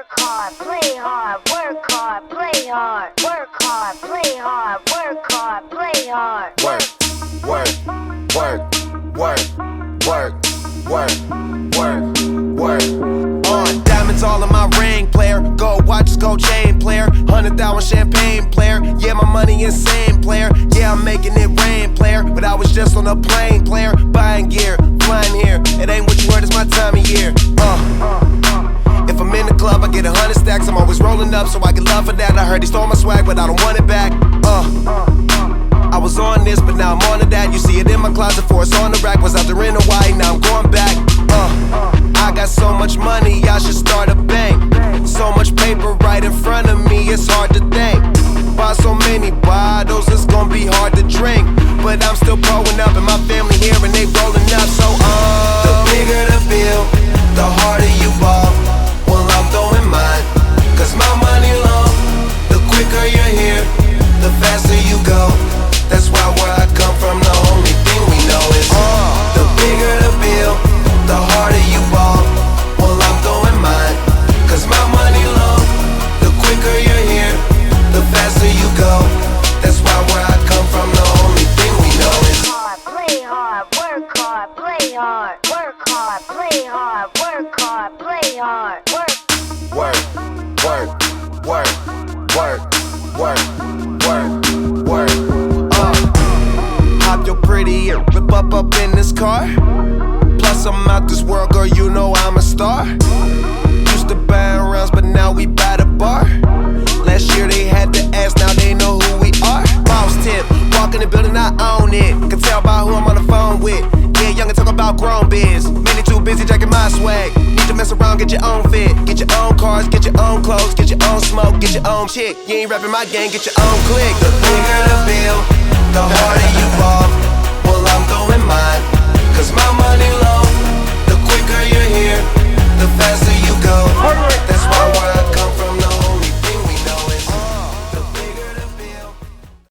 Work hard, play hard, work hard, play hard. Work hard, play hard, work hard, play hard. Work, work, work, work, work, work, work, work. Diamonds all in my ring, player. Gold watches, gold chain, player. 100,000 champagne, player. Yeah, my money insane, player. Yeah, I'm making it rain, player. But I was just on a plane, player. Buying gear, flying here. It ain't what you heard, it's my time of year. If I'm in the club, I get 100 stacks. I'm always rolling up, so I get love for that. I heard he stole my swag, but I don't want it back. I was on this, but now I'm on to that. You see it in my closet, for it's on the rack. Was out there in Hawaii, now I'm going back. I got so much money, I should start a bank. So much paper right in front of me, it's hard to think. Buy so many bottles, it's gonna be hard to drink. But I'm still growing up, and my family here, and they rolling up. So the bigger the bill, the harder you ball. Well, I'm throwing mine, cause my money long. The quicker you're here, the faster you go. That's why where I come from, the only thing we know is the bigger the bill, the harder you ball. Well, I'm throwing mine, cause my money long. The quicker you're here, the faster you go. That's why where I come from, the only thing we know is play hard, work hard, play hard. Work hard, play hard, work hard, play hard. Work, work, work, work, work, work, work, work. Hop your pretty and whip up in this car. Plus I'm out this world, girl, you know I'm a star. Used to buy rounds, but now we buy the bar. Last year they had to ask, now they know who we are. Boss tip, walk in the building, I own it. Can tell by who I'm on the phone with. Yeah, young and talk about grown biz. Many too busy jacking my swag. Need to mess around, get your own fit. Get your own cars, get your own clothes, get your own smoke, get your own chick. You ain't rapping my gang, get your own clique. The bigger the bill, the harder you ball.